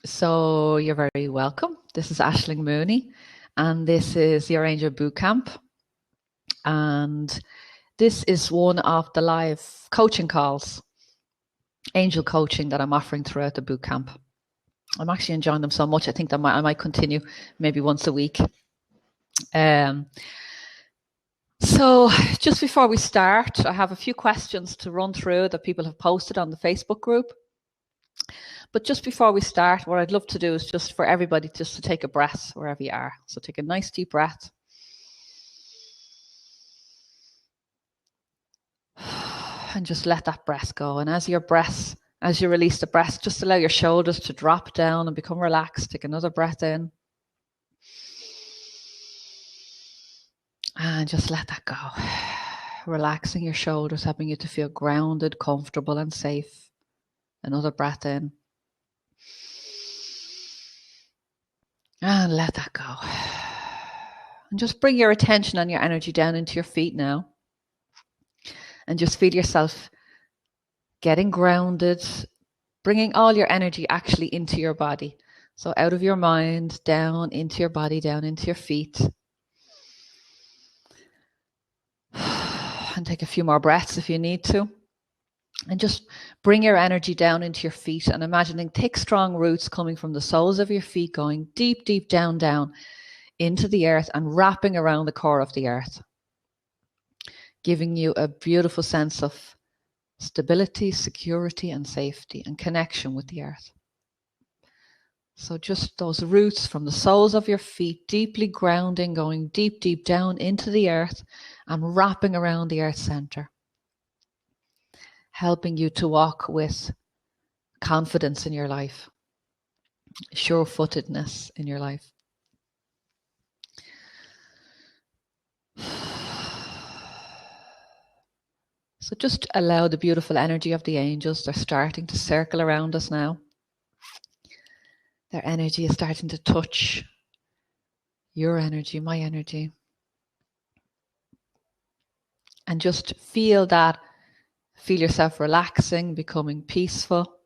So you're very welcome. This is Aisling Mooney, and this is your Angel Bootcamp. And this is one of the live coaching calls, angel coaching, that I'm offering throughout the bootcamp. I'm actually enjoying them so much. I think that I might continue maybe once a week. So just before we start, I have a few questions to run through that people have posted on the Facebook group. But just before we start, what I'd love to do is just for everybody just to take a breath wherever you are. So take a nice deep breath. And just let that breath go. And as you release the breath, just allow your shoulders to drop down and become relaxed. Take another breath in. And just let that go. Relaxing your shoulders, helping you to feel grounded, comfortable, and safe. Another breath in. And let that go. And just bring your attention and your energy down into your feet now. And just feel yourself getting grounded, bringing all your energy actually into your body. So out of your mind, down into your body, down into your feet. And take a few more breaths if you need to. And just bring your energy down into your feet and imagining thick, strong roots coming from the soles of your feet, going deep, deep down into the earth and wrapping around the core of the earth, giving you a beautiful sense of stability, security, and safety and connection with the earth. So just those roots from the soles of your feet, deeply grounding, going deep, deep down into the earth and wrapping around the earth center, helping you to walk with confidence in your life, sure-footedness in your life. So just allow the beautiful energy of the angels. They're starting to circle around us now. Their energy is starting to touch your energy, my energy. And just feel that. Feel yourself relaxing, becoming peaceful.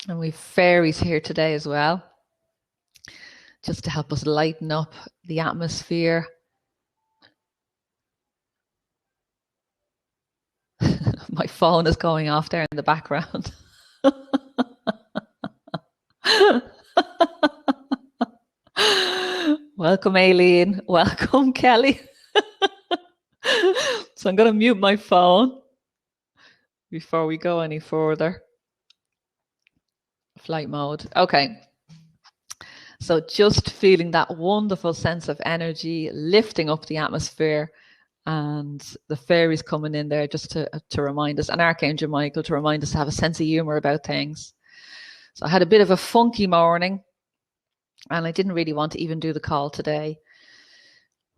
And we've fairies here today as well, just to help us lighten up the atmosphere. My phone is going off there in the background. Welcome, Aileen. Welcome, Kelly. So I'm going to mute my phone before we go any further. Flight mode. Okay. So just feeling that wonderful sense of energy lifting up the atmosphere, and the fairies coming in there just to remind us, and Archangel Michael to remind us to have a sense of humor about things. So I had a bit of a funky morning and I didn't really want to even do the call today.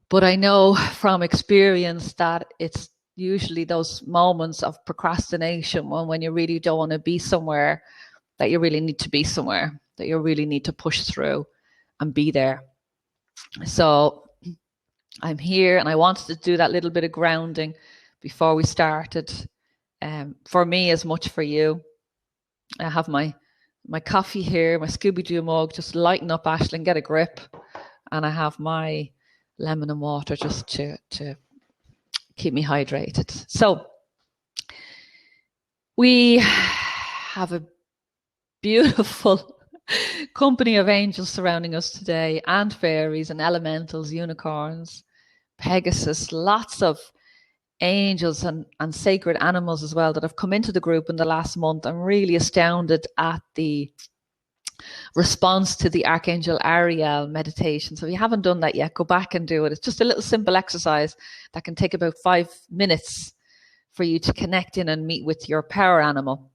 But I know from experience that it's usually those moments of procrastination when you really don't want to be somewhere, that you really need to be somewhere, that you really need to push through and be there. So I'm here and I wanted to do that little bit of grounding before we started. For me as much for you. I have my coffee here, my Scooby-Doo mug, just lighten up, Aisling, get a grip. And I have my lemon and water just to keep me hydrated. So we have a beautiful company of angels surrounding us today, and fairies and elementals, unicorns, Pegasus, lots of angels and sacred animals as well that have come into the group in the last month. I'm really astounded at the response to the Archangel Ariel meditation. So if you haven't done that yet, go back and do it. It's just a little simple exercise that can take about 5 minutes for you to connect in and meet with your power animal.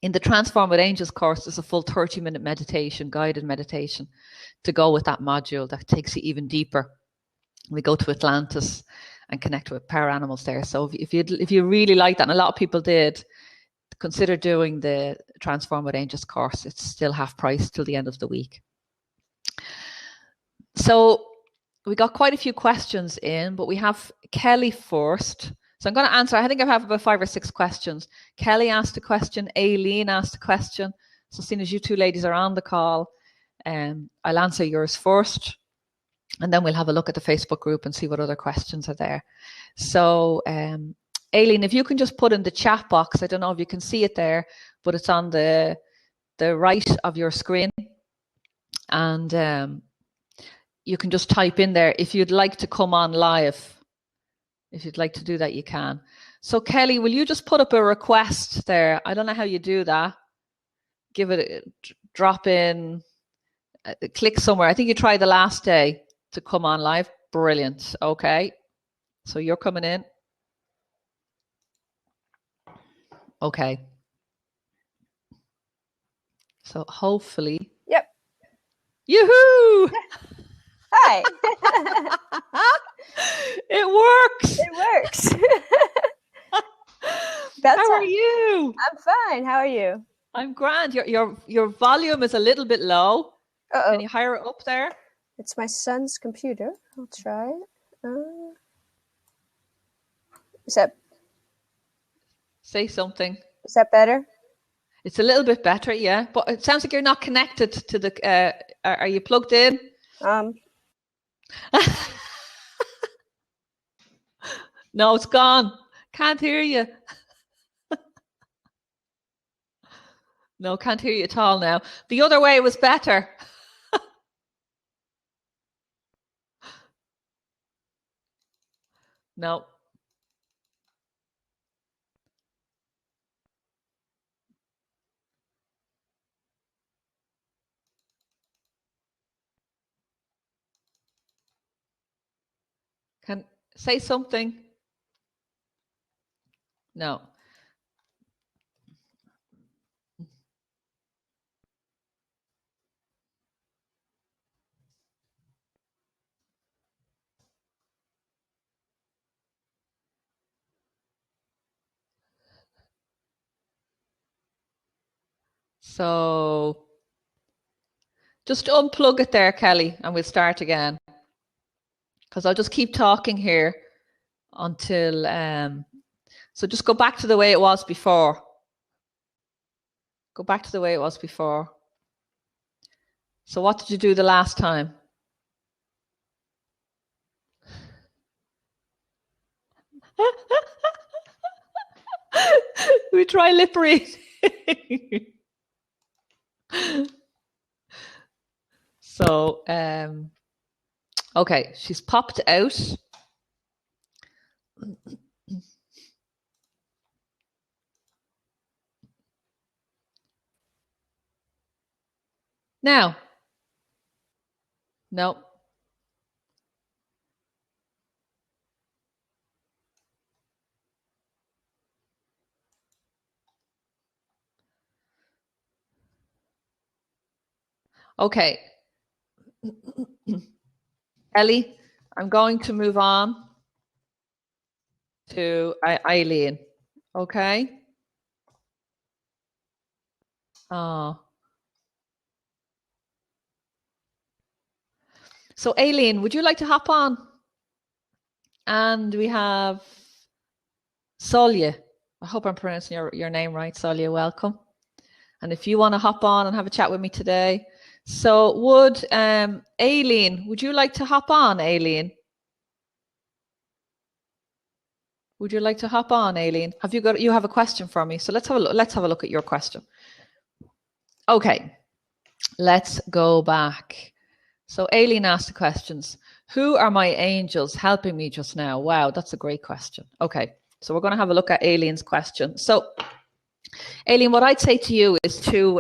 In the Transform with Angels course, there's a full 30-minute meditation, guided meditation, to go with that module that takes you even deeper. We go to Atlantis and connect with power animals there. So if you really like that, and a lot of people did, consider doing the Transform with Angels course. It's still half price till the end of the week. So we got quite a few questions in, but we have Kelly first. So I'm going to answer. I think I have about 5 or 6 questions. Kelly asked a question. Aileen asked a question. So seeing as you two ladies are on the call, I'll answer yours first. And then we'll have a look at the Facebook group and see what other questions are there. So Aileen, if you can just put in the chat box, I don't know if you can see it there, but it's on the right of your screen. And you can just type in there if you'd like to come on live. If you'd like to do that, you can. So Kelly, will you just put up a request there? I don't know how you do that. Give it a drop in, click somewhere. I think you tried the last day to come on live. Brilliant. Okay. So you're coming in. Okay. So hopefully. Yep. Yoo-hoo! Hi. It works. It works. How are you? I'm fine. How are you? I'm grand. Your volume is a little bit low. Uh-oh. Can you higher it up there? It's my son's computer. I'll try it. Say something. Is that better? It's a little bit better, yeah. But it sounds like you're not connected to the. Are you plugged in? No, it's gone. Can't hear you. No, can't hear you at all now. The other way was better. No. Can say something. No. So just unplug it there, Kelly, and we'll start again. Because I'll just keep talking here until so just go back to the way it was before. Go back to the way it was before. So what did you do the last time? We try lip reading. So okay, she's popped out. Now. No. Okay. Ellie, I'm going to move on to Eileen. Okay. Oh. So Aileen, would you like to hop on? And we have Solya. I hope I'm pronouncing your name right, Solya. Welcome. And if you want to hop on and have a chat with me today. So would Aileen, would you like to hop on, Aileen? Would you like to hop on, Aileen? You have a question for me. So let's have a look at your question. Okay. Let's go back. So Aileen asked the questions. Who are my angels helping me just now? Wow, that's a great question. Okay, so we're going to have a look at Aileen's question. So Aileen, what I'd say to you is to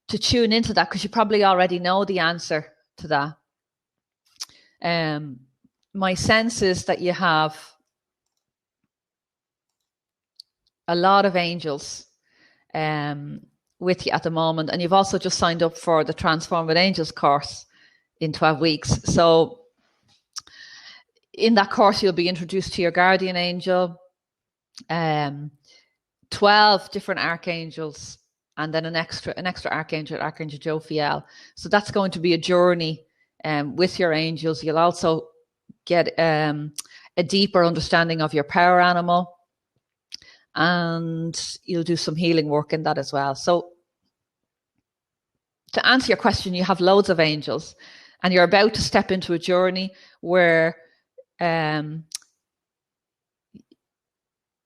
tune into that, because you probably already know the answer to that. My sense is that you have a lot of angels with you at the moment, and you've also just signed up for the Transform with Angels course in 12 weeks. So in that course, you'll be introduced to your guardian angel, 12 different archangels, and then an extra archangel, Archangel Jophiel. So that's going to be a journey with your angels. You'll also get a deeper understanding of your power animal, and you'll do some healing work in that as well. So to answer your question, you have loads of angels, and you're about to step into a journey where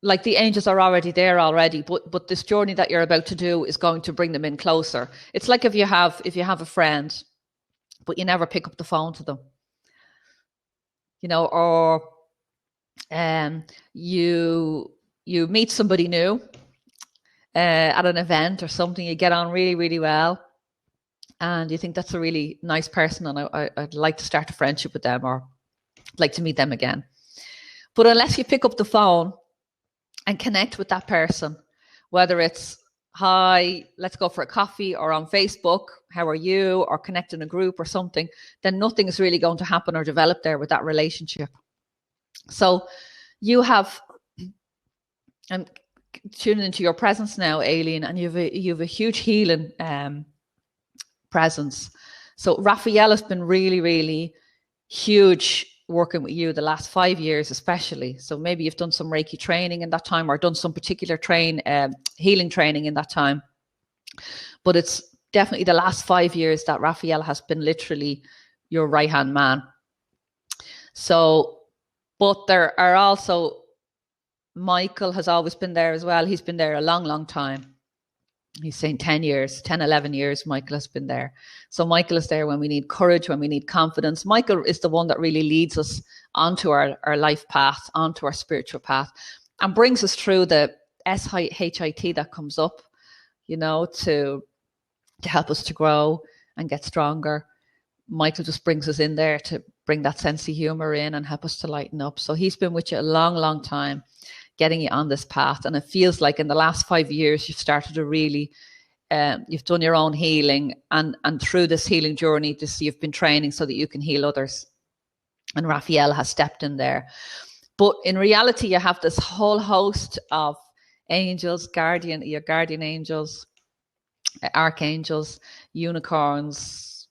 like the angels are already there already, but this journey that you're about to do is going to bring them in closer. It's like if you have a friend, but you never pick up the phone to them, you know, or you meet somebody new at an event or something, you get on really, really well, and you think that's a really nice person, and I'd like to start a friendship with them, or like to meet them again. But unless you pick up the phone and connect with that person, whether it's hi, let's go for a coffee, or on Facebook, how are you, or connect in a group or something, then nothing is really going to happen or develop there with that relationship. So you have, I'm tuning into your presence now, Aileen, and you've a huge healing presence. So Raphael has been really, really huge working with you the last 5 years, especially. So maybe you've done some Reiki training in that time, or done some particular healing training in that time. But it's definitely the last 5 years that Raphael has been literally your right-hand man. So, but there are also, Michael has always been there as well. He's been there a long, long time. He's saying 10 years, 10, 11 years, Michael has been there. So Michael is there when we need courage, when we need confidence. Michael is the one that really leads us onto our life path, onto our spiritual path, and brings us through the SHIT that comes up, you know, to help us to grow and get stronger. Michael just brings us in there to bring that sense of humor in and help us to lighten up. So he's been with you a long, long time, getting you on this path. And it feels like in the last 5 years, you've started to really, you've done your own healing, and through this healing journey, you've been training so that you can heal others. And Raphael has stepped in there. But in reality, you have this whole host of angels, your guardian angels, archangels, unicorns,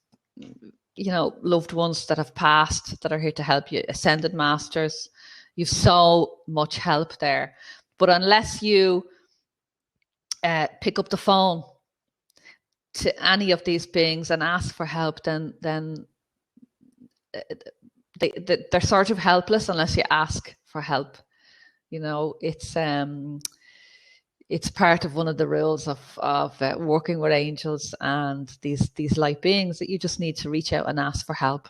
you know, loved ones that have passed that are here to help you, ascended masters. You've so much help there. But unless you pick up the phone to any of these beings and ask for help, then they're sort of helpless unless you ask for help. You know, it's part of one of the rules of working with angels and these light beings, that you just need to reach out and ask for help.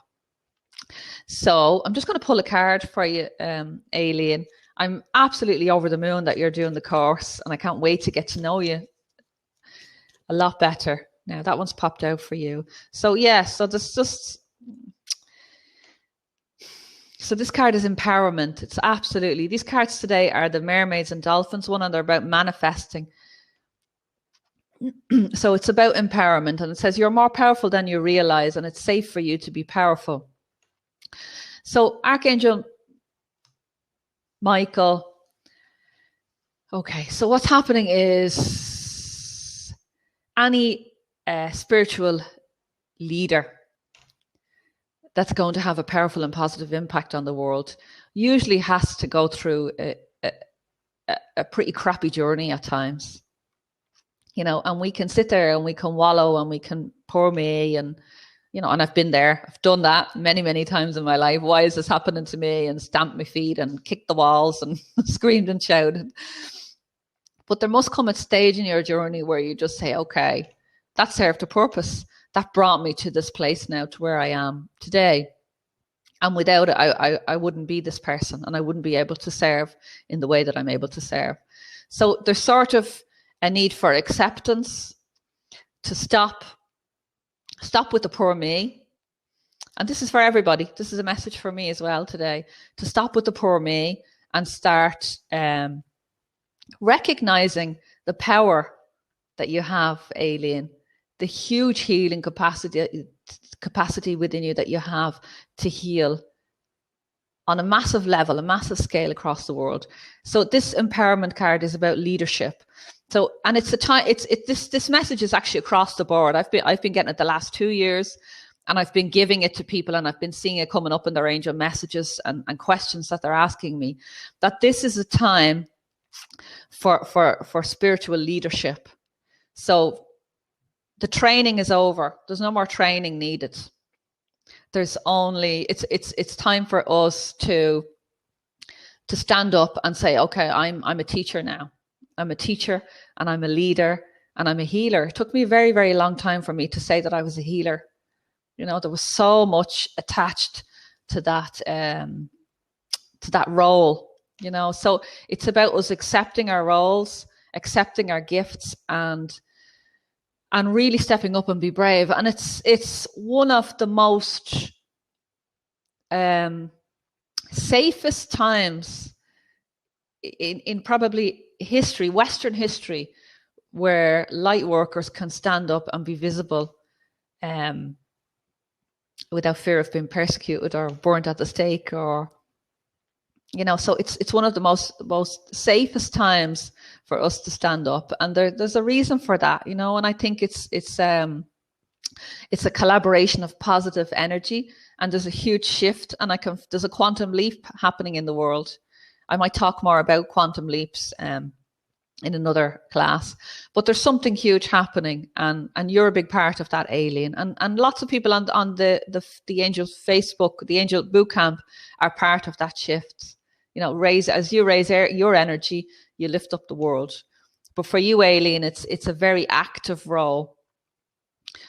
So I'm just going to pull a card for you, Aileen. I'm absolutely over the moon that you're doing the course, and I can't wait to get to know you a lot better. Now that one's popped out for you. So yeah, so this card is empowerment. It's absolutely, these cards today are the mermaids and dolphins one, and they're about manifesting. So it's about empowerment, and it says you're more powerful than you realize, and it's safe for you to be powerful. So Archangel Michael. Okay, so what's happening is any spiritual leader that's going to have a powerful and positive impact on the world usually has to go through a pretty crappy journey at times. You know, and we can sit there and we can wallow and we can poor me, and you know, and I've been there. I've done that many, many times in my life. Why is this happening to me? And stamped my feet and kicked the walls and screamed and shouted. But there must come a stage in your journey where you just say, okay, that served a purpose. That brought me to this place now, to where I am today. And without it, I wouldn't be this person, and I wouldn't be able to serve in the way that I'm able to serve. So there's sort of a need for acceptance, to stop with the poor me. And this is for everybody. This is a message for me as well today, to stop with the poor me and start recognizing the power that you have, Aileen, the huge healing capacity within you that you have to heal on a massive level, a massive scale across the world. So this empowerment card is about leadership. So, and it's a time, this message is actually across the board. I've been getting it the last 2 years. and I've been giving it to people, and I've been seeing it coming up in their angel messages and questions that they're asking me, that this is a time for spiritual leadership. So the training is over. There's no more training needed. There's only, it's time for us to stand up and say, okay, I'm a teacher now. I'm a teacher, and I'm a leader, and I'm a healer. It took me a very, very long time for me to say that I was a healer. You know, there was so much attached to that role, you know. So it's about us accepting our roles, accepting our gifts, and really stepping up and be brave. And it's one of the most safest times in probably history, Western history, where light workers can stand up and be visible without fear of being persecuted or burnt at the stake, or, you know. So it's one of the most safest times for us to stand up, and there's a reason for that, you know. And I think it's a collaboration of positive energy, and there's a huge shift, and there's a quantum leap happening in the world. I might talk more about quantum leaps in another class, but there's something huge happening, and you're a big part of that, Aileen, and lots of people on the Angels Facebook, the Angel Bootcamp, are part of that shift. You know, as you raise your energy, you lift up the world. But for you, Aileen, it's a very active role.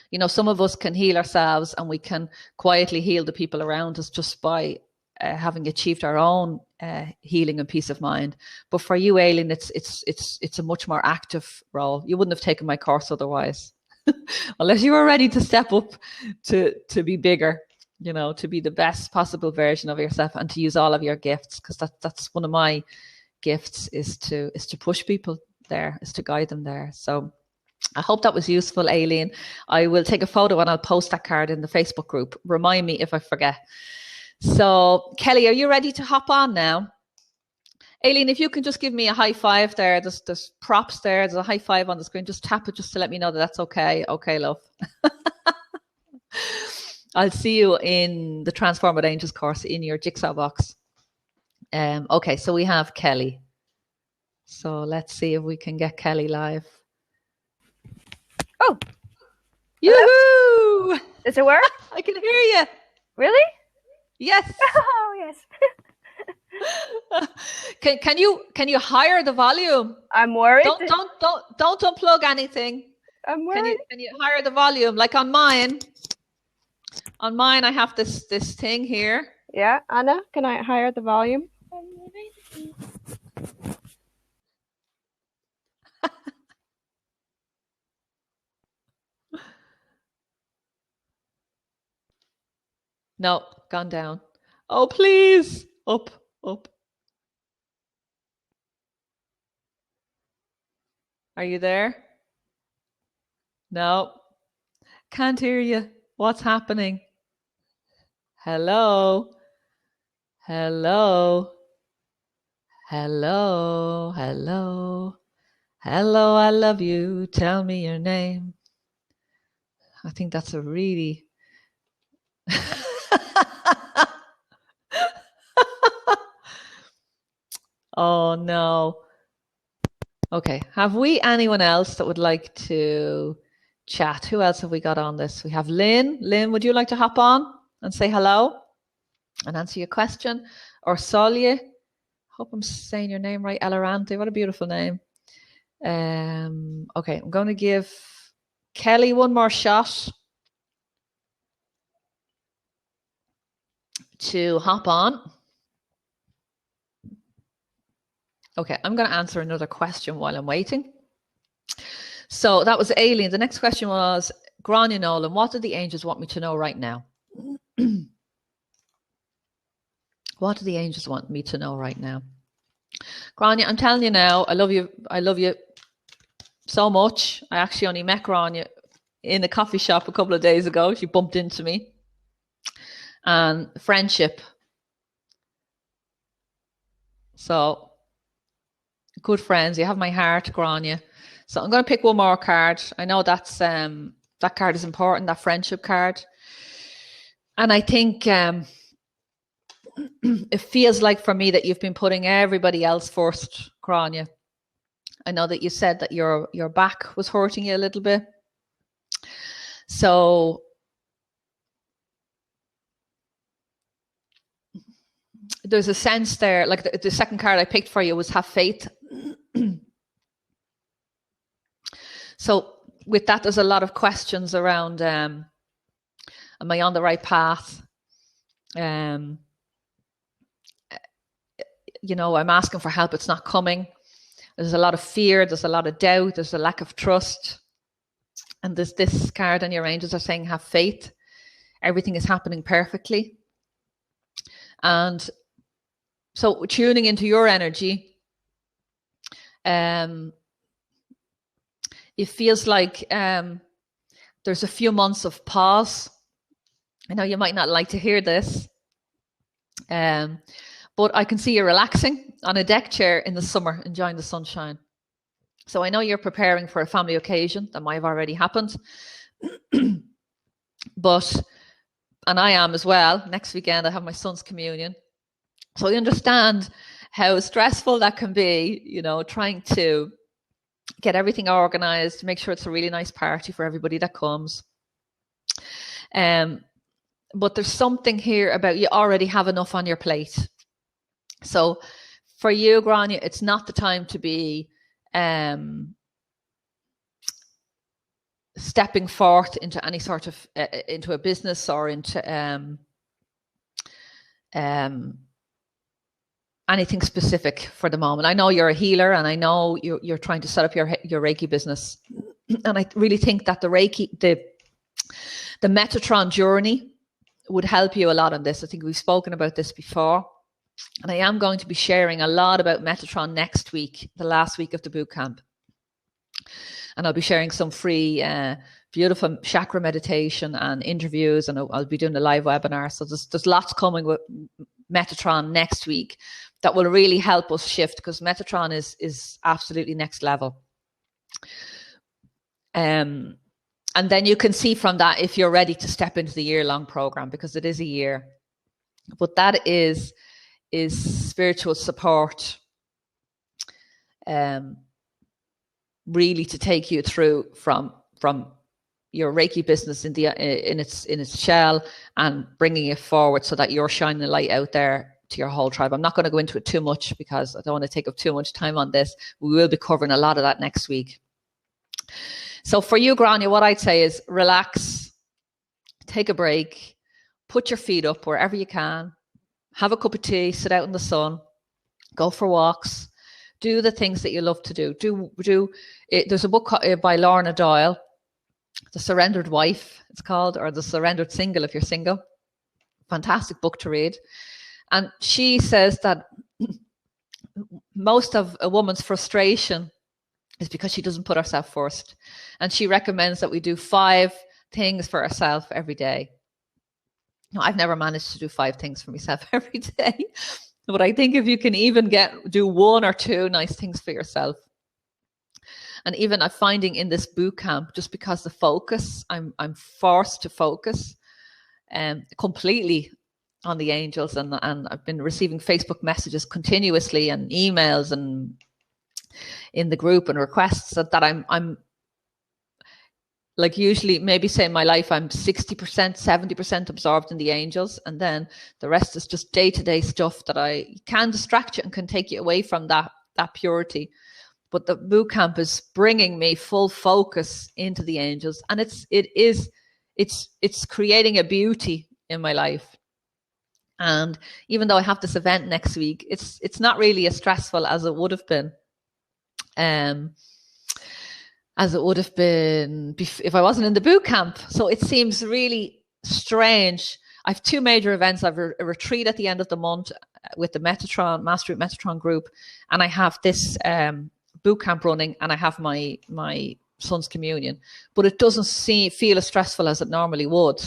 You know, some of us can heal ourselves, and we can quietly heal the people around us just by having achieved our own healing and peace of mind. But for you, Aileen, it's a much more active role. You wouldn't have taken my course otherwise, unless you were ready to step up to be bigger, you know, to be the best possible version of yourself, and to use all of your gifts, because that's one of my gifts, is to push people there, is to guide them there. So I hope that was useful, Aileen. I will take a photo and I'll post that card in the Facebook group. Remind me if I forget. So, Kelly, are you ready to hop on now? Aileen, if you can just give me a high five there. There's props there. There's a high five on the screen. Just tap it just to let me know that that's okay. Okay, love. I'll see you in the Transformed Angels course in your jigsaw box. Okay, so we have Kelly. So let's see if we can get Kelly live. Oh. Yoo-hoo! Does it work? I can hear you. Really? Yes. Oh, yes. Can you higher the volume? I'm worried. Don't unplug anything. I'm worried. Can you higher the volume? Like on mine. On mine, I have this thing here. Yeah, Anna, can I higher the volume? No, gone down. Oh, please. Up. Are you there? No. Can't hear you. What's happening? Hello? Hello? Hello? Hello? Hello, I love you. Tell me your name. I think that's a really... Oh, no. Okay. Have we anyone else that would like to chat? Who else have we got on this? We have Lynn. Lynn, would you like to hop on and say hello and answer your question? Or Solye. Hope I'm saying your name right. Elarante. What a beautiful name. Okay. I'm going to give Kelly one more shot to hop on. Okay, I'm going to answer another question while I'm waiting. So that was Aileen. The next question was, Grania Nolan, what do the angels want me to know right now? What do the angels want me to know right now? Grania, I'm telling you now, I love you. I love you so much. I actually only met Grania in a coffee shop a couple of days ago. She bumped into me. And friendship. So... good friends, you have my heart, Grania. So I'm going to pick one more card. I know that card is important, that friendship card. And I think it feels like for me that you've been putting everybody else first, Grania. I know that you said that your back was hurting you a little bit. So there's a sense there, like the second card I picked for you was have faith. So with that, there's a lot of questions around, am I on the right path? You know, I'm asking for help, it's not coming. There's a lot of fear, there's a lot of doubt, there's a lack of trust. And there's this card and your angels are saying, have faith. Everything is happening perfectly. And so tuning into your energy, it feels like there's a few months of pause. I know you might not like to hear this, but I can see you relaxing on a deck chair in the summer, enjoying the sunshine. So I know you're preparing for a family occasion that might have already happened. And I am as well. Next weekend, I have my son's communion. So I understand how stressful that can be, you know, trying to get everything organized, make sure it's a really nice party for everybody that comes. But there's something here about you already have enough on your plate. So for you, Grania, it's not the time to be stepping forth into any sort of into a business or into anything specific for the moment. I know you're a healer, and I know you're trying to set up your Reiki business, and I really think that the Metatron journey would help you a lot on this. I think we've spoken about this before, and I am going to be sharing a lot about Metatron next week, the last week of the boot camp. And I'll be sharing some free, beautiful chakra meditation and interviews, and I'll be doing a live webinar. So there's lots coming with Metatron next week that will really help us shift, because Metatron is absolutely next level. And then you can see from that if you're ready to step into the year-long program, because it is a year. But that is spiritual support, really to take you through from your Reiki business in its shell, and bringing it forward so that you're shining a light out there to your whole tribe. I'm not going to go into it too much because I don't want to take up too much time on this. We will be covering a lot of that next week. So for you, Grania, what I'd say is relax, take a break, put your feet up wherever you can, have a cup of tea, sit out in the sun, go for walks, do the things that you love to do. There's a book by Lorna Doyle, The Surrendered Wife, it's called, or The Surrendered Single if you're single. Fantastic book to read. And she says that most of a woman's frustration is because she doesn't put herself first. And she recommends that we do 5 things for ourselves every day. Now, I've never managed to do 5 things for myself every day. But I think if you can even do 1 or 2 nice things for yourself. And even I'm finding in this boot camp, just because the focus, I'm forced to focus completely on the angels, and I've been receiving Facebook messages continuously and emails and in the group and requests that I'm like, usually maybe say in my life I'm 60%, 70% absorbed in the angels, and then the rest is just day-to-day stuff that I can distract you and can take you away from that purity. But the boot camp is bringing me full focus into the angels, and it's creating a beauty in my life. And even though I have this event next week, it's not really as stressful as it would have been. As it would have been if I wasn't in the boot camp. So it seems really strange. I have 2 major events. I have a retreat at the end of the month with the Metatron, Master Metatron group, and I have this boot camp running, and I have my son's communion. But it doesn't feel as stressful as it normally would.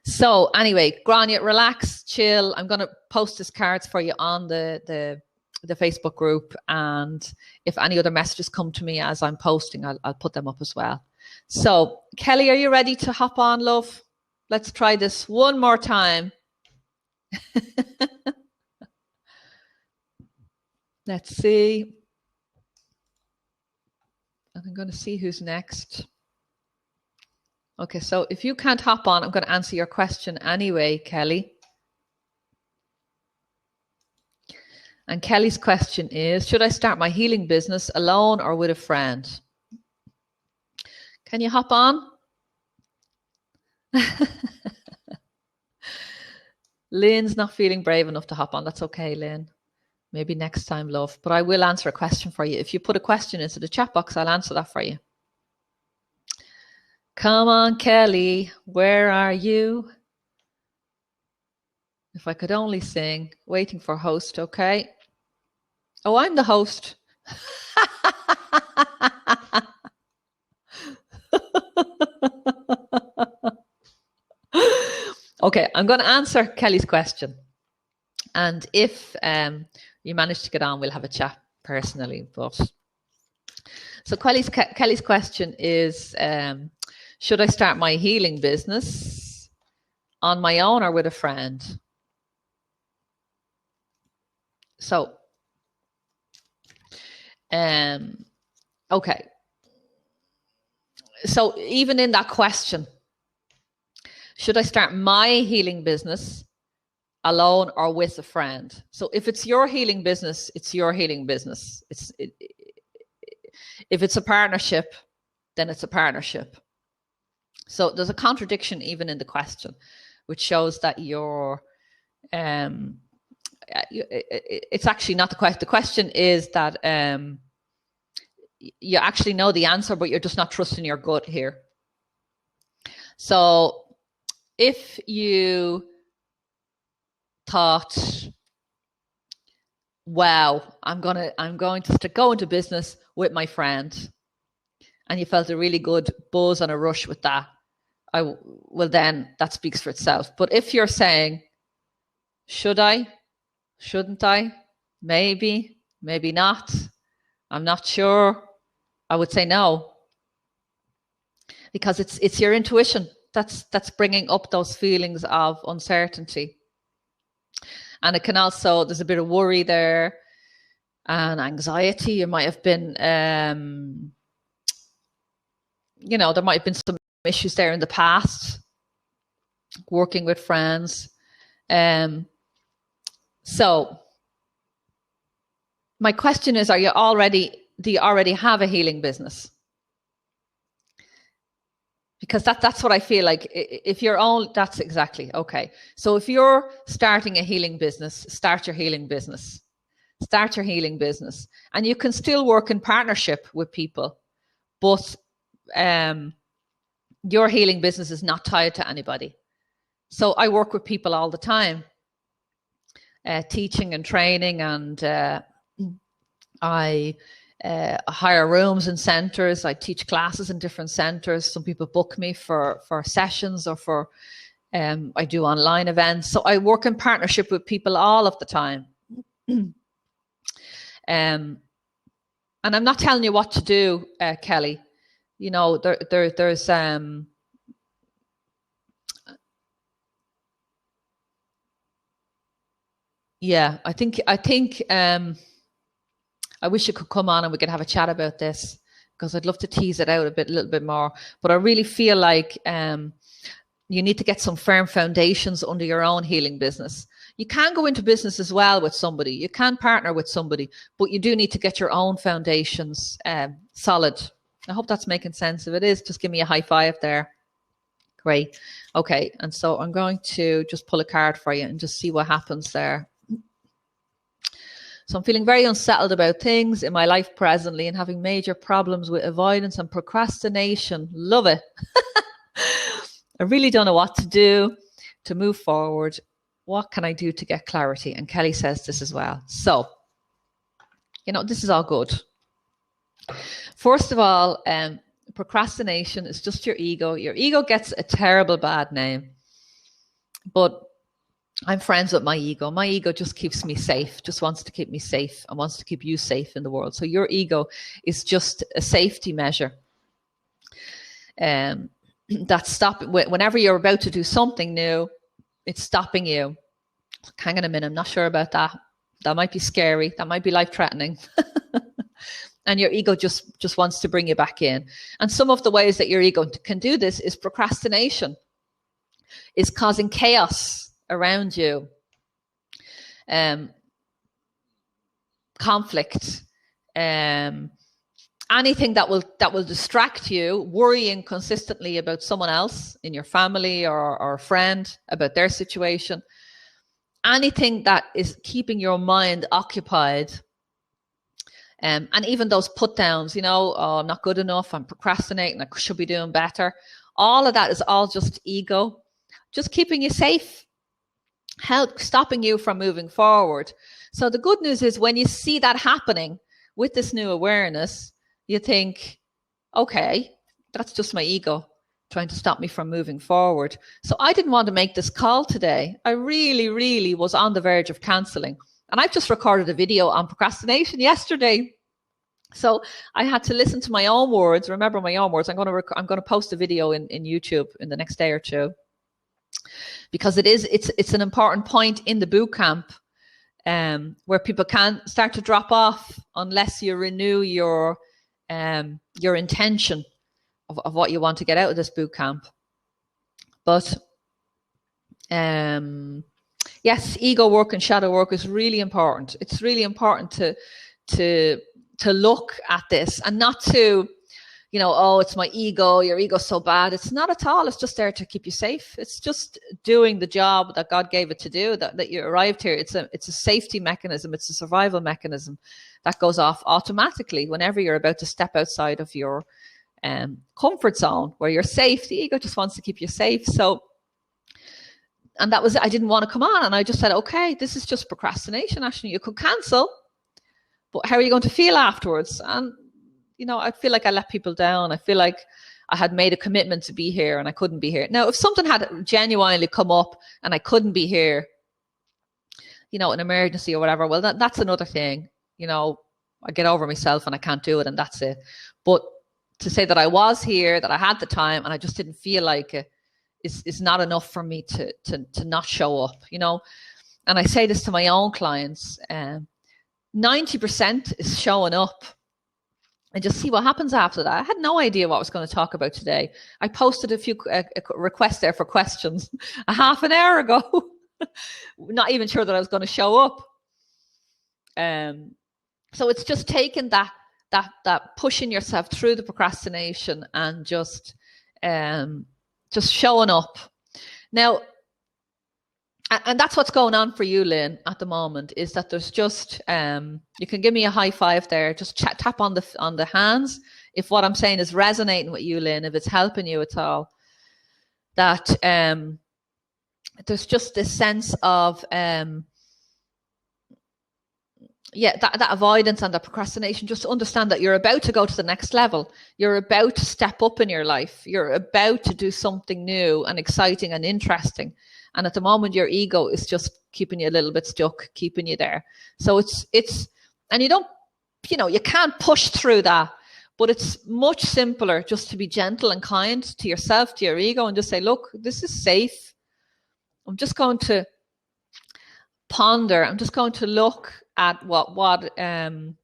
So anyway, Grania, relax, chill. I'm going to post these cards for you on the Facebook group, and if any other messages come to me as I'm posting, I'll put them up as well. So Kelly, are you ready to hop on, love? Let's try this one more time. Let's see. I'm going to see who's next. Okay, so if you can't hop on, I'm going to answer your question anyway, Kelly. And Kelly's question is, should I start my healing business alone or with a friend? Can you hop on? Lynn's not feeling brave enough to hop on. That's okay, Lynn. Maybe next time, love. But I will answer a question for you. If you put a question into the chat box, I'll answer that for you. Come on, Kelly. Where are you? If I could only sing. Waiting for host, okay? Oh, I'm the host. Okay, I'm going to answer Kelly's question. And if you manage to get on, we'll have a chat personally. But so Kelly's question is, should I start my healing business on my own or with a friend? So, okay. So even in that question, should I start my healing business alone or with a friend? So if it's your healing business, it's your healing business. If it's a partnership, then it's a partnership. So there's a contradiction even in the question, which shows that you're, it's actually not the question. The question is that you actually know the answer, but you're just not trusting your gut here. So if you thought, wow, I'm going to go into business with my friend, and you felt a really good buzz and a rush with that, well, then that speaks for itself. But if you're saying, should I, shouldn't I, maybe not, I'm not sure, I would say no, because it's your intuition that's bringing up those feelings of uncertainty. And it can also, there's a bit of worry there and anxiety. You might have been, there might have been some issues there in the past, working with friends. So my question is, do you already have a healing business? Because that's what I feel like. If you're all, that's exactly, okay. So if you're starting a healing business, start your healing business. Start your healing business. And you can still work in partnership with people, but your healing business is not tied to anybody. So I work with people all the time, teaching and training, and I hire rooms in centres. I teach classes in different centres. Some people book me for sessions, or for I do online events. So I work in partnership with people all of the time. And I'm not telling you what to do, Kelly. There's yeah, I think I wish you could come on and we could have a chat about this, because I'd love to tease it out a little bit more. But I really feel like you need to get some firm foundations under your own healing business. You can go into business as well with somebody. You can partner with somebody, but you do need to get your own foundations solid. I hope that's making sense. If it is, just give me a high five there. Great. Okay. And so I'm going to just pull a card for you and just see what happens there. So I'm feeling very unsettled about things in my life presently and having major problems with avoidance and procrastination. Love it. I really don't know what to do to move forward. What can I do to get clarity? And Kelly says this as well. So, this is all good. First of all, procrastination is just your ego. Your ego gets a terrible bad name. But I'm friends with my ego. My ego just keeps me safe, just wants to keep me safe and wants to keep you safe in the world. So your ego is just a safety measure. that's stopping. Whenever you're about to do something new, it's stopping you. Hang on a minute, I'm not sure about that. That might be scary. That might be life-threatening. And your ego just wants to bring you back in. And some of the ways that your ego can do this is procrastination, is causing chaos around you, conflict, anything that will distract you, worrying consistently about someone else in your family or a friend, about their situation. Anything that is keeping your mind occupied. And even those put downs, oh, I'm not good enough, I'm procrastinating, I should be doing better. All of that is all just ego, just keeping you safe, stopping you from moving forward. So the good news is when you see that happening with this new awareness, you think, okay, that's just my ego trying to stop me from moving forward. So I didn't want to make this call today. I really, really was on the verge of cancelling. And I've just recorded a video on procrastination yesterday. So I had to listen to my own words, remember my own words. I'm going to post a video in YouTube in the next day or two, because it's an important point in the boot camp, where people can start to drop off unless you renew your intention of what you want to get out of this boot camp. But yes, ego work and shadow work is really important. It's really important to look at this and not to, oh, it's my ego, your ego's so bad. It's not at all. It's just there to keep you safe. It's just doing the job that God gave it to do, that you arrived here. It's a safety mechanism. It's a survival mechanism that goes off automatically whenever you're about to step outside of your comfort zone where you're safe. The ego just wants to keep you safe. So, and that was, I didn't want to come on. And I just said, okay, this is just procrastination. Actually, you could cancel, but how are you going to feel afterwards? And, I feel like I let people down. I feel like I had made a commitment to be here and I couldn't be here. Now, if something had genuinely come up and I couldn't be here, an emergency or whatever, well, that's another thing. I get over myself and I can't do it and that's it. But to say that I was here, that I had the time and I just didn't feel like it is not enough for me to not show up, And I say this to my own clients, 90% is showing up and just see what happens after that. I had no idea what I was going to talk about today. I posted a few requests there for questions a half an hour ago, not even sure that I was going to show up. So it's just taking that pushing yourself through the procrastination and just showing up. Now, and that's what's going on for you, Lynn, at the moment, is that there's just, you can give me a high five there, just tap on the hands if what I'm saying is resonating with you, Lynn, if it's helping you at all. That there's just this sense of, that avoidance and the procrastination, just to understand that you're about to go to the next level. You're about to step up in your life. You're about to do something new and exciting and interesting. And at the moment, your ego is just keeping you a little bit stuck, keeping you there. So and you don't, you can't push through that, but it's much simpler just to be gentle and kind to yourself, to your ego, and just say, look, this is safe. I'm just going to ponder. I'm just going to look at what I'm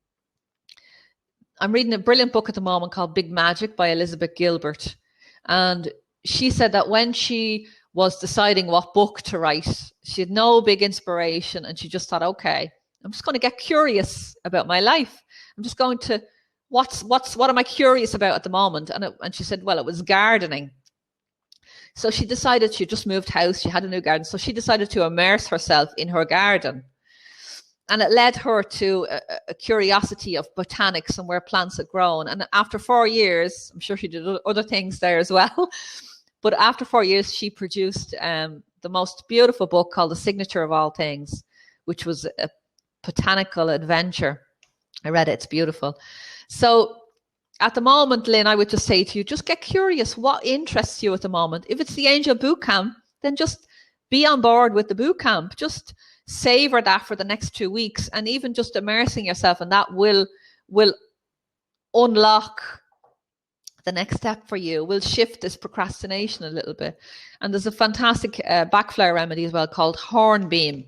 reading a brilliant book at the moment called Big Magic by Elizabeth Gilbert. And she said that when she was deciding what book to write, she had no big inspiration. And she just thought, okay, I'm just going to get curious about my life. I'm just going to, what am I curious about at the moment? And she said, well, it was gardening. So she decided, she just moved house, she had a new garden. So she decided to immerse herself in her garden. And it led her to a curiosity of botanics and where plants had grown. And after 4 years, I'm sure she did other things there as well. But after 4 years, she produced the most beautiful book called The Signature of All Things, which was a botanical adventure. I read it, it's beautiful. So at the moment, Lynn, I would just say to you, just get curious. What interests you at the moment? If it's the Angel Boot Camp, then just be on board with the boot camp. Just savor that for the next 2 weeks, and even just immersing yourself in that will unlock the next step for you will shift this procrastination a little bit. And there's a fantastic backflower remedy as well called Hornbeam.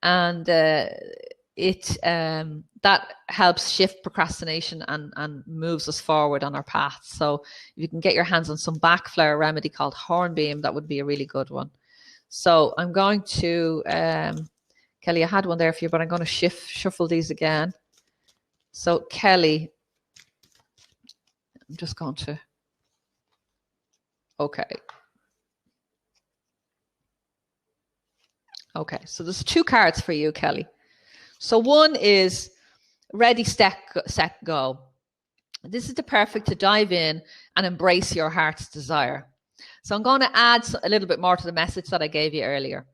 And that helps shift procrastination and moves us forward on our path. So if you can get your hands on some backflower remedy called Hornbeam, that would be a really good one. So I'm going to, Kelly, I had one there for you, but I'm going to shuffle these again. So Kelly, I'm just going to, okay. Okay, so there's 2 cards for you, Kelly. So one is ready, set, go. This is the perfect to dive in and embrace your heart's desire. So I'm going to add a little bit more to the message that I gave you earlier,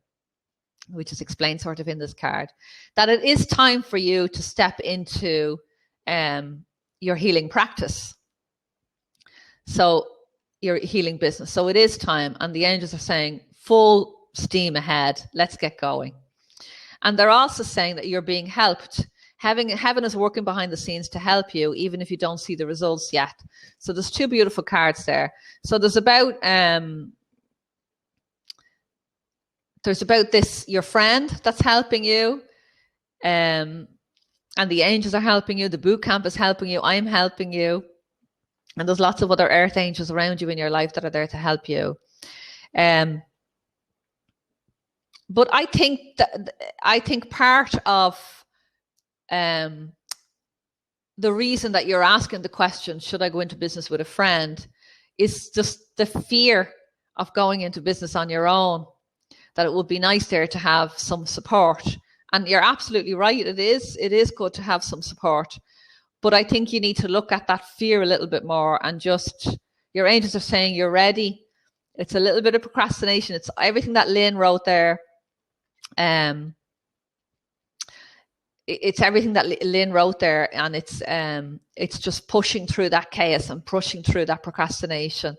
which is explained sort of in this card, that it is time for you to step into your healing practice. So your healing business. So it is time. And the angels are saying full steam ahead. Let's get going. And they're also saying that you're being helped. Heaven is working behind the scenes to help you, even if you don't see the results yet. So there's 2 beautiful cards there. So there's about this, your friend that's helping you, and the angels are helping you. The boot camp is helping you. I'm helping you. And there's lots of other earth angels around you in your life that are there to help you. But I think part of the reason that you're asking the question, should I go into business with a friend, is just the fear of going into business on your own, that it would be nice there to have some support. And you're absolutely right. It is good to have some support. But I think you need to look at that fear a little bit more, and just, your angels are saying you're ready. It's a little bit of procrastination. It's everything that Lynn wrote there. It's everything that Lynn wrote there, and it's just pushing through that chaos and pushing through that procrastination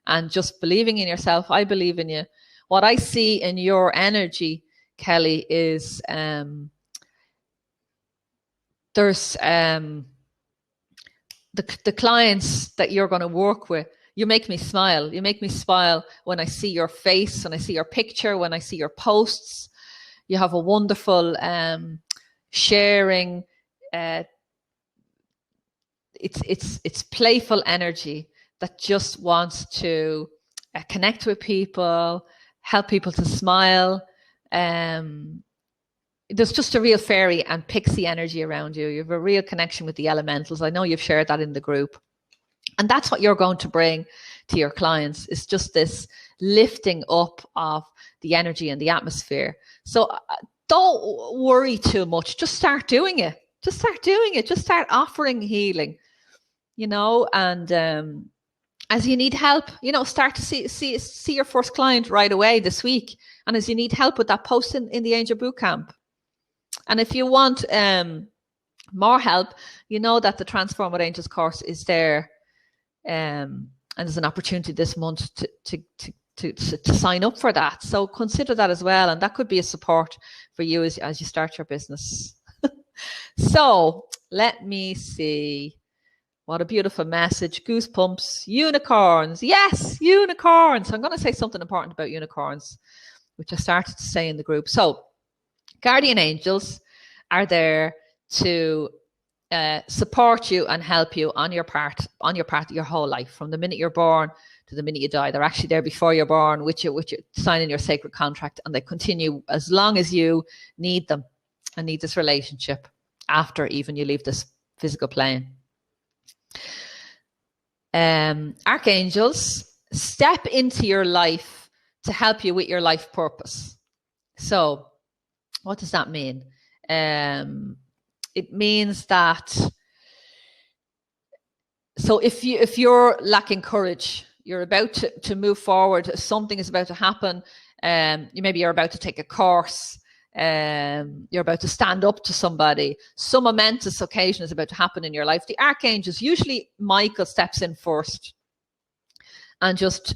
and just believing in yourself. I believe in you. What I see in your energy, Kelly, is there's the clients that you're going to work with. You make me smile. You make me smile when I see your face, when I see your picture, when I see your posts. You have a wonderful sharing. It's playful energy that just wants to connect with people, help people to smile. There's just a real fairy and pixie energy around you. You have a real connection with the elementals. I know you've shared that in the group. And that's what you're going to bring to your clients, is just this lifting up of the energy and the atmosphere. So don't worry too much. Just start doing it. Just start doing it. Just start offering healing, and as you need help, start to see your first client right away this week. And as you need help with that, post in the Angel Bootcamp. And if you want more help, you know that the Transform with Angels course is there. And there's an opportunity this month to sign up for that. So consider that as well. And that could be a support for you as you start your business. So let me see. What a beautiful message. Goosebumps. Unicorns. Yes, unicorns. I'm going to say something important about unicorns, which I started to say in the group. So guardian angels are there to support you and help you on your part your whole life, from the minute you're born to the minute you die. They're actually there before you're born with you signing your sacred contract, and they continue as long as you need them and need this relationship after even you leave this physical plane. Archangels step into your life to help you with your life purpose. So what does that mean? It means that, so if you're lacking courage, you're about to move forward, something is about to happen, maybe you're about to take a course, you're about to stand up to somebody, some momentous occasion is about to happen in your life. The archangels, usually Michael steps in first and just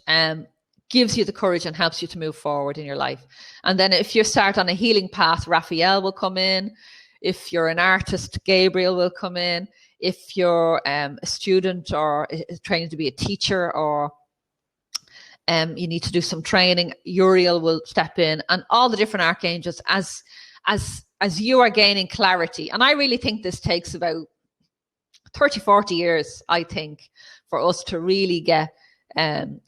gives you the courage and helps you to move forward in your life. And then if you start on a healing path, Raphael will come in. If you're an artist, Gabriel will come in. if you're a student or training to be a teacher, or you need to do some training, Uriel will step in, and all the different archangels as you are gaining clarity. And I really think this takes about 30, 40 years, I think, for us to really get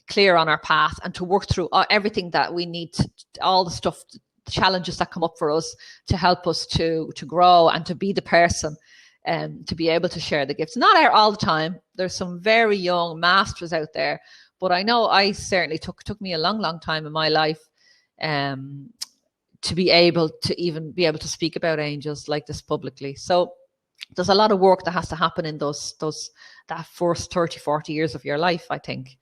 clear on our path and to work through everything that we need, all the stuff, the challenges that come up for us to help us to grow and to be the person, to be able to share the gifts. Not all the time. There's some very young masters out there, but I know I certainly took me a long, long time in my life to be able to speak about angels like this publicly. So there's a lot of work that has to happen in that first 30, 40 years of your life, I think.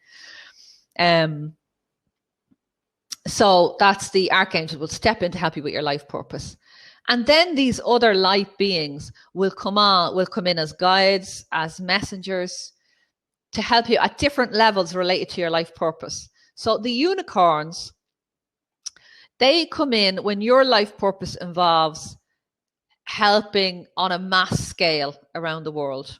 So that's the archangel will step in to help you with your life purpose. And then these other light beings will come in as guides, as messengers, to help you at different levels related to your life purpose. So the unicorns, they come in when your life purpose involves helping on a mass scale around the world.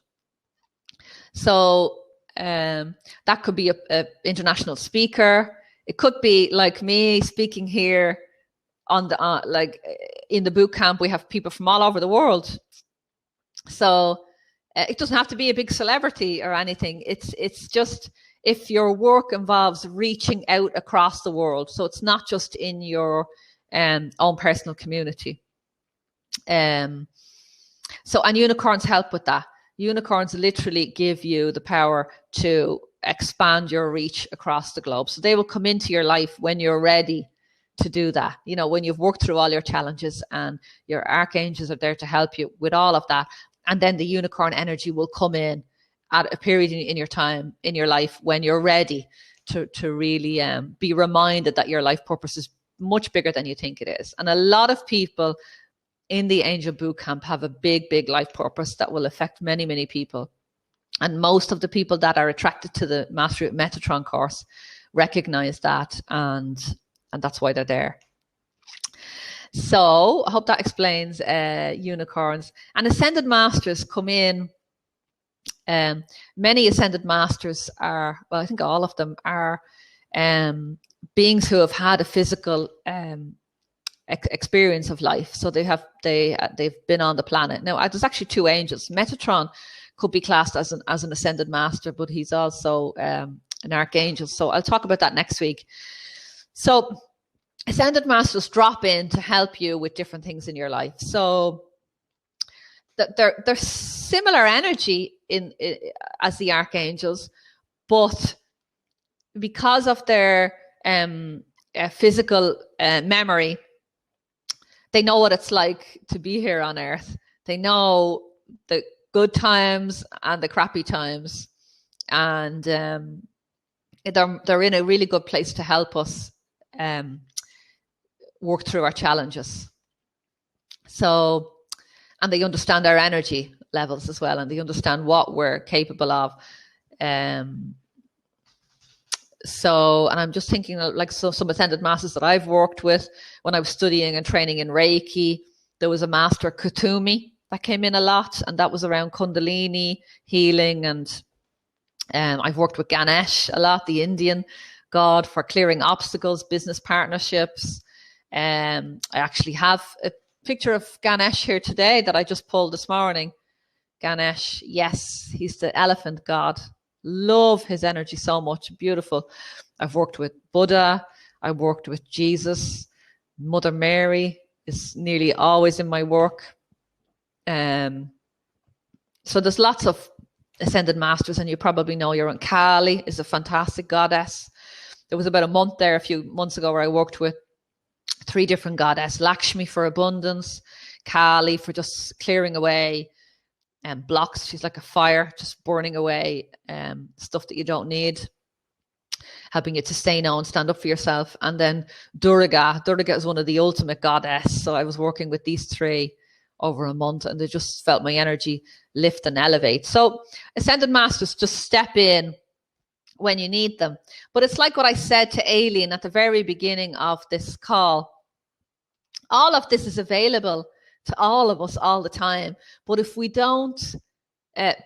So that could be a international speaker. It could be like me speaking here on the like in the boot camp. We have people from all over the world. So it doesn't have to be a big celebrity or anything. It's just if your work involves reaching out across the world. So it's not just in your own personal community. And unicorns help with that. Unicorns literally give you the power to expand your reach across the globe. So they will come into your life when you're ready to do that. You know, when you've worked through all your challenges, and your archangels are there to help you with all of that. And then the unicorn energy will come in at a period in your time, in your life, when you're ready to really be reminded that your life purpose is much bigger than you think it is. And a lot of people in the Angel Bootcamp have a big, big life purpose that will affect many, many people. And most of the people that are attracted to the Mastery of Metatron course recognize that, and that's why they're there. So I hope that explains unicorns. And Ascended Masters come in. Many Ascended Masters are, well, I think all of them are beings who have had a physical experience of life. So they've been on the planet. Now, there's actually two angels. Metatron could be classed as an Ascended Master, but he's also an Archangel. So I'll talk about that next week. So Ascended Masters drop in to help you with different things in your life. So they're similar energy as the archangels, but because of their physical memory, they know what it's like to be here on Earth. They know the good times and the crappy times, and they're in a really good place to help us work through our challenges. So, and they understand our energy levels as well, and they understand what we're capable of. So, and I'm just thinking like some Ascended Masters that I've worked with when I was studying and training in Reiki. There was a master, Kutumi, that came in a lot, and that was around Kundalini healing. And I've worked with Ganesh a lot, the Indian god, for clearing obstacles, business partnerships. I actually have a picture of Ganesh here today that I just pulled this morning. Ganesh, yes, he's the elephant god. Love his energy so much. Beautiful. I've worked with Buddha. I've worked with Jesus. Mother Mary is nearly always in my work. So there's lots of Ascended Masters, and you probably know your Aunt Kali is a fantastic goddess. There was about a month there a few months ago where I worked with 3 different goddesses. Lakshmi for abundance, Kali for just clearing away blocks. She's like a fire, just burning away stuff that you don't need, helping you to stay now and stand up for yourself. And then Durga is one of the ultimate goddess. So I was working with these 3 over a month, and they just felt my energy lift and elevate. So Ascended Masters just step in when you need them. But it's like what I said to Aileen at the very beginning of this call. All of this is available to all of us all the time. But if we don't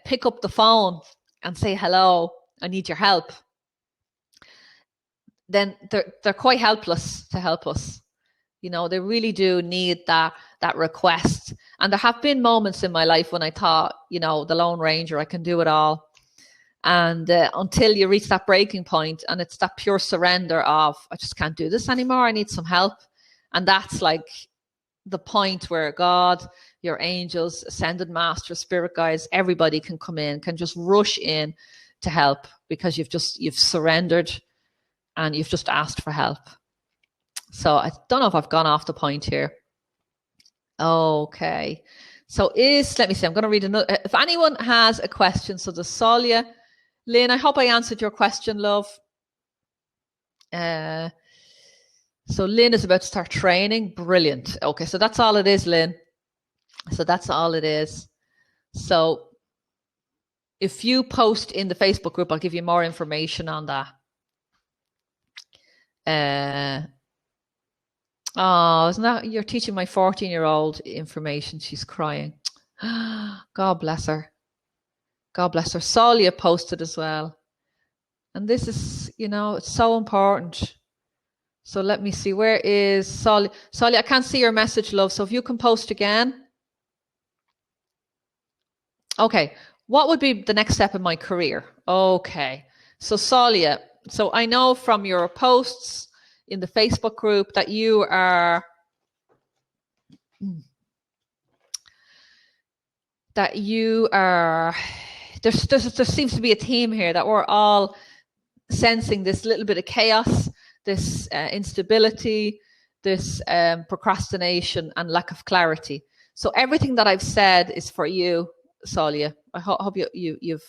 pick up the phone and say, hello, I need your help, then they're quite helpless to help us. You know, they really do need that request. And there have been moments in my life when I thought, you know, the Lone Ranger, I can do it all. And until you reach that breaking point, and it's that pure surrender of, I just can't do this anymore, I need some help. And that's like the point where God, your angels, ascended masters, spirit guides, everybody can come in, can just rush in to help, because you've surrendered and you've just asked for help. So I don't know if I've gone off the point here. Okay. So let me see, I'm going to read another. If anyone has a question, so there's Solia. Lynn, I hope I answered your question, love. So Lynn is about to start training. Brilliant. Okay, so that's all it is, Lynn. So that's all it is. So if you post in the Facebook group, I'll give you more information on that. Oh, isn't that, you're teaching my 14-year-old information. She's crying. God bless her. God bless her. Solia posted as well. And this is, you know, it's so important. So let me see. Where is Solia? Solia, I can't see your message, love. So if you can post again. Okay. What would be the next step in my career? Okay. So Solia, so I know from your posts in the Facebook group that you are there seems to be a theme here that we're all sensing this little bit of chaos, this instability, this procrastination and lack of clarity. So everything that I've said is for you, Solia. I hope you've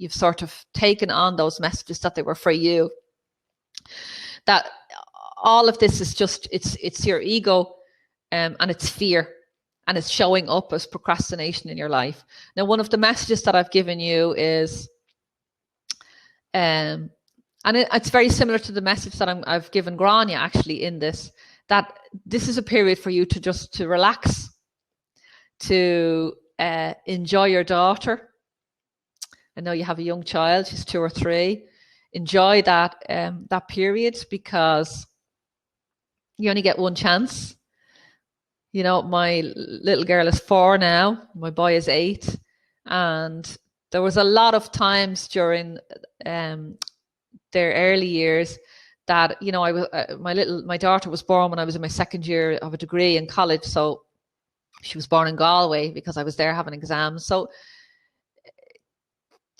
sort of taken on those messages, that they were for you. That all of this is just, it's your ego and it's fear, and it's showing up as procrastination in your life. Now, one of the messages that I've given you is, and it's very similar to the message that I've given Grania actually in this, that this is a period for you to relax, to enjoy your daughter. I know you have a young child, she's 2 or 3. Enjoy that period, because you only get one chance. You know, my little girl is 4 now, my boy is 8, and there was a lot of times during their early years that, you know, my daughter was born when I was in my 2nd year of a degree in college, so she was born in Galway because I was there having exams. So,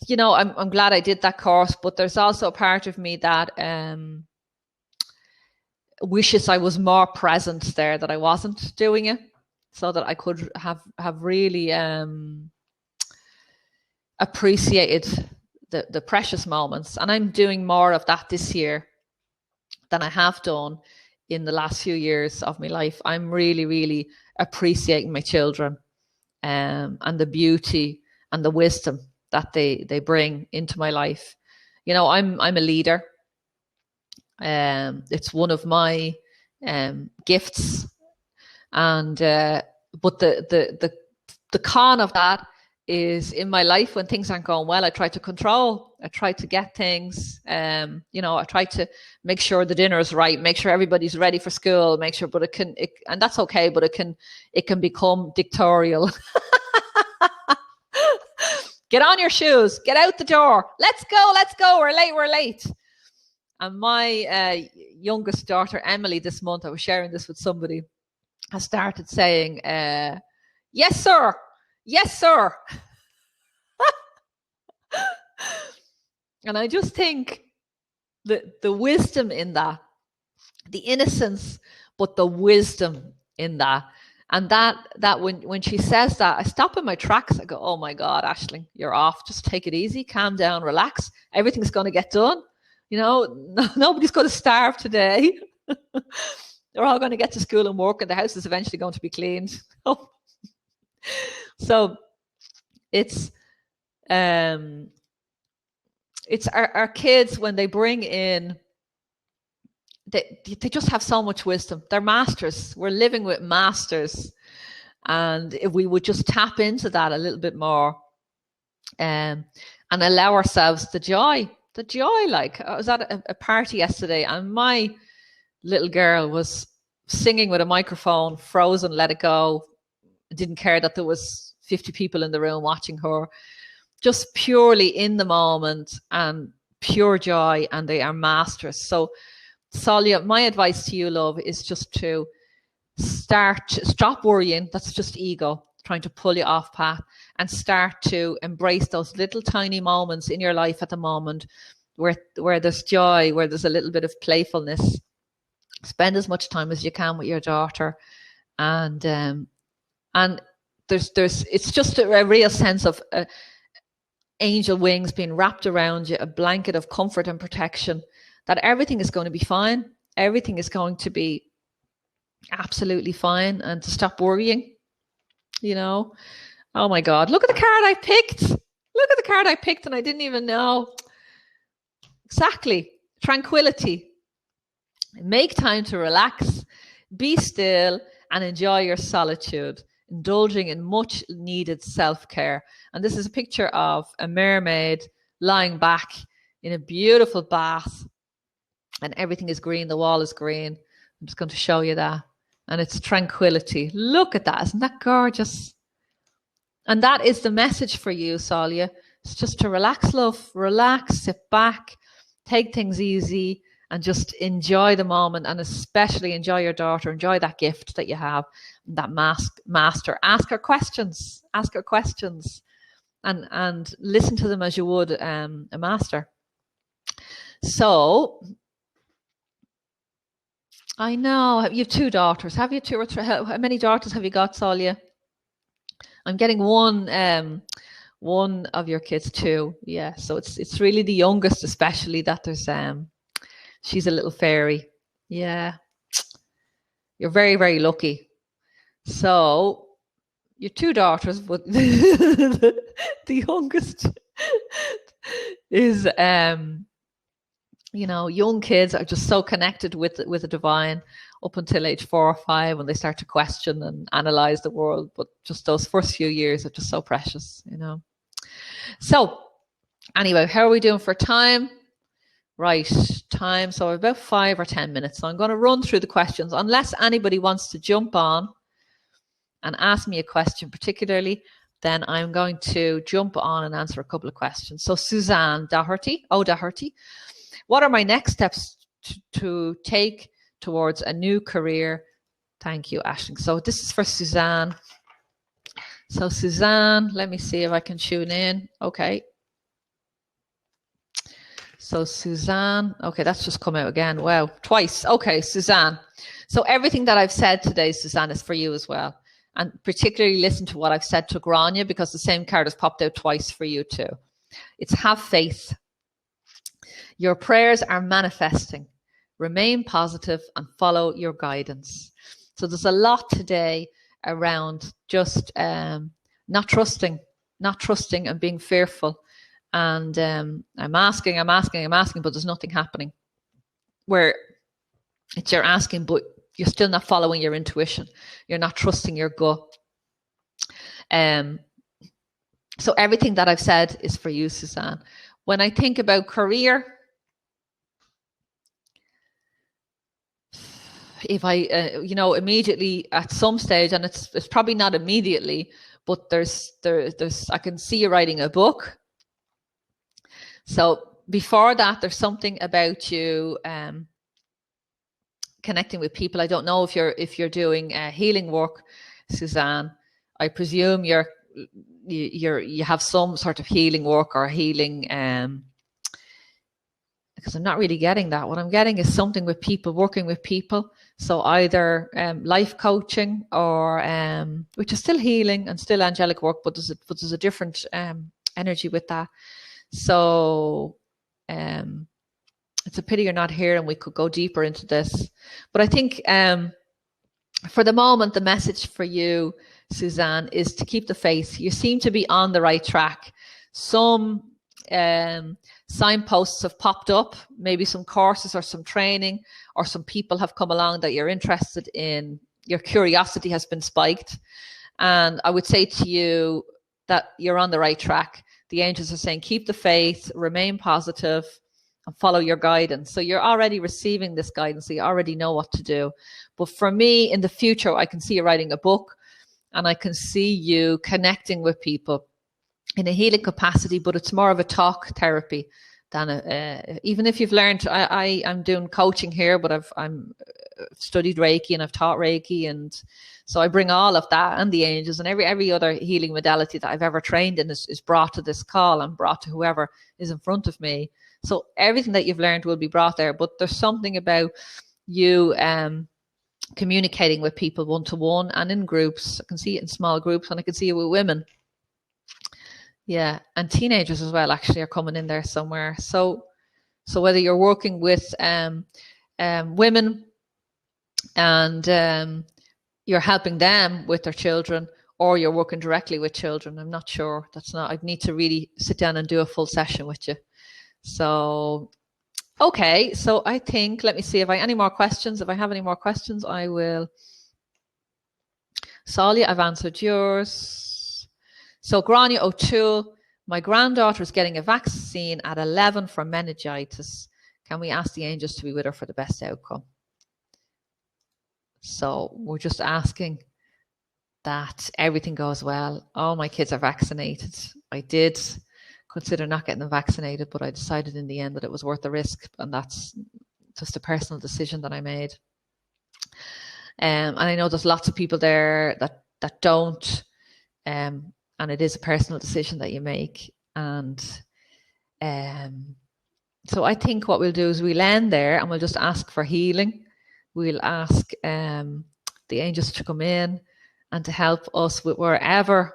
you know, I'm glad I did that course, but there's also a part of me that wishes I was more present there, that I wasn't doing it, so that I could have really appreciated the precious moments. And I'm doing more of that this year than I have done in the last few years of my life. I'm really, really appreciating my children and the beauty and the wisdom that they bring into my life. You know, I'm a leader. It's one of my gifts, and but the con of that is, in my life, when things aren't going well, I try to control. I try to get things. You know, I try to make sure the dinner is right, make sure everybody's ready for school, make sure. But and that's okay. But it can become dictatorial. Get on your shoes. Get out the door. Let's go. We're late. And my youngest daughter, Emily, this month, I was sharing this with somebody, has started saying, yes, sir. Yes, sir. And I just think that the wisdom in that, the innocence, but the wisdom in that. And that when she says that, I stop in my tracks. I go, oh my God, Aisling, you're off. Just take it easy, calm down, relax. Everything's going to get done. You know, nobody's going to starve today. They're all going to get to school and work, and the house is eventually going to be cleaned. So it's our kids, when they bring in, they just have so much wisdom. They're masters. We're living with masters. And if we would just tap into that a little bit more, and allow ourselves the joy. Like, I was at a party yesterday, and my little girl was singing with a microphone, Frozen, Let It Go. Didn't care that there was 50 people in the room watching her, just purely in the moment and pure joy, and they are masters. So Solja, my advice to you, love, is just to stop worrying. That's just ego trying to pull you off path, and start to embrace those little tiny moments in your life at the moment where there's joy, where there's a little bit of playfulness. Spend as much time as you can with your daughter, and there's it's just a real sense of angel wings being wrapped around you, a blanket of comfort and protection, that everything is going to be fine. Everything is going to be absolutely fine, and to stop worrying. Oh my God, look at the card I picked. Look at the card I picked, and I didn't even know. Exactly. Tranquility. Make time to relax, be still, and enjoy your solitude, indulging in much needed self-care. And this is a picture of a mermaid lying back in a beautiful bath, and everything is green. The wall is green. I'm just going to show you that. And it's tranquility. Look at that. Isn't that gorgeous? And that is the message for you, Solja. It's just to relax, love. Relax, sit back, take things easy, and just enjoy the moment, and especially enjoy your daughter. Enjoy that gift that you have, that master. Ask her questions. Ask her questions, and listen to them as you would a master. So, I know you have 2 daughters. Have you 2 or 3? How many daughters have you got, Solja? I'm getting one of your kids, 2. Yeah, so it's really the youngest, especially, that there's she's a little fairy. Yeah, you're very, very lucky. So your 2 daughters, but the youngest is young kids are just so connected with the divine up until age 4 or 5, when they start to question and analyze the world. But just those first few years are just so precious, So anyway, how are we doing for time? Right, time. So about 5 or 10 minutes. So I'm going to run through the questions, unless anybody wants to jump on and ask me a question particularly. Then I'm going to jump on and answer a couple of questions. So Suzanne Doherty, what are my next steps to take towards a new career? Thank you, Aisling. So this is for Suzanne. So Suzanne, let me see if I can tune in. Okay. So Suzanne, okay, that's just come out again. Wow, twice. Okay, Suzanne. So everything that I've said today, Suzanne, is for you as well. And particularly listen to what I've said to Grania, because the same card has popped out twice for you too. It's have faith. Your prayers are manifesting. Remain positive and follow your guidance. So there's a lot today around just not trusting and being fearful. And I'm asking, but there's nothing happening. Where it's you're asking, but you're still not following your intuition. You're not trusting your gut. So everything that I've said is for you, Suzanne. When I think about career, if I, immediately at some stage, and it's probably not immediately, but there's I can see you writing a book. So before that, there's something about you connecting with people. I don't know if you're doing healing work, Suzanne. I presume you have some sort of healing work or healing. Because I'm not really getting that. What I'm getting is something with people, working with people. So either life coaching or which is still healing and still angelic work, but there's a different energy with that. So it's a pity you're not here, and we could go deeper into this. But I think for the moment, the message for you, Suzanne, is to keep the faith. You seem to be on the right track. Some signposts have popped up, maybe some courses or some training, or some people have come along that you're interested in. Your curiosity has been spiked. And I would say to you that you're on the right track. the angels are saying, keep the faith, remain positive, and follow your guidance. So you're already receiving this guidance, so you already know what to do. But for me, in the future, I can see you writing a book, and I can see you connecting with people in a healing capacity, but it's more of a talk therapy than even if you've learned. I'm doing coaching here, but I'm studied Reiki and I've taught Reiki, and so I bring all of that and the angels and every other healing modality that I've ever trained in is brought to this call and brought to whoever is in front of me. So everything that you've learned will be brought there, but there's something about you communicating with people one-to-one and in groups. I can see it in small groups, and I can see it with women. Yeah, and teenagers as well actually are coming in there somewhere. So whether you're working with women and you're helping them with their children, or you're working directly with children, I'm not sure. I'd need to really sit down and do a full session with you. So, okay. So I think, let me see if I have any more questions. If I have any more questions, I will. Solia, I've answered yours. So Grania O'Toole, my granddaughter is getting a vaccine at 11 for meningitis. Can we ask the angels to be with her for the best outcome? So we're just asking that everything goes well. All my kids are vaccinated. I did consider not getting them vaccinated, but I decided in the end that it was worth the risk, and that's just a personal decision that I made. And I know there's lots of people there that don't, and it is a personal decision that you make. And so I think what we'll do is we'll end there and we'll just ask for healing. We'll ask the angels to come in and to help us with wherever,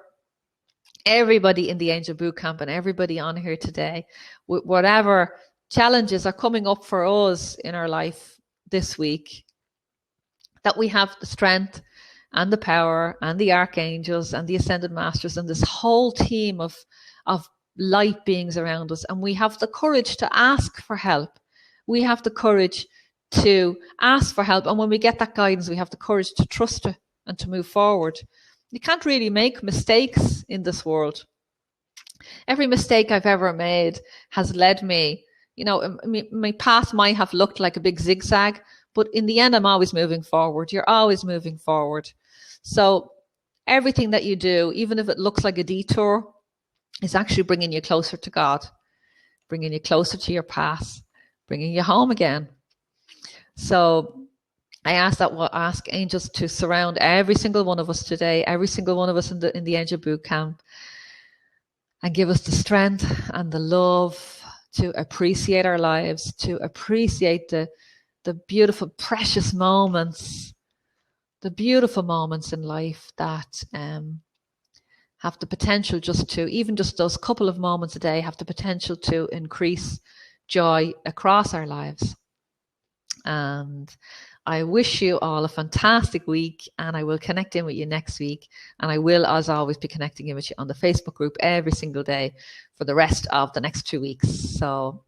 everybody in the Angel Bootcamp and everybody on here today, with whatever challenges are coming up for us in our life this week, that we have the strength and the power and the archangels and the ascended masters and this whole team of light beings around us. And we have the courage to ask for help. We have the courage to ask for help. And when we get that guidance, we have the courage to trust it and to move forward. You can't really make mistakes in this world. Every mistake I've ever made has led me, my path might have looked like a big zigzag, but in the end, I'm always moving forward. You're always moving forward. So everything that you do, even if it looks like a detour, is actually bringing you closer to God, bringing you closer to your path, bringing you home again. So I ask angels to surround every single one of us today, every single one of us in the Angel Bootcamp, and give us the strength and the love to appreciate our lives, to appreciate the beautiful, precious moments, the beautiful moments in life that have the potential even just those couple of moments a day have the potential to increase joy across our lives. And I wish you all a fantastic week, and I will connect in with you next week. And I will, as always, be connecting in with you on the Facebook group every single day for the rest of the next 2 weeks. So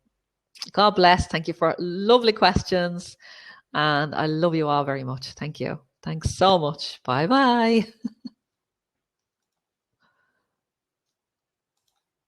God bless. Thank you for lovely questions. And I love you all very much. Thank you. Thanks so much. Bye-bye.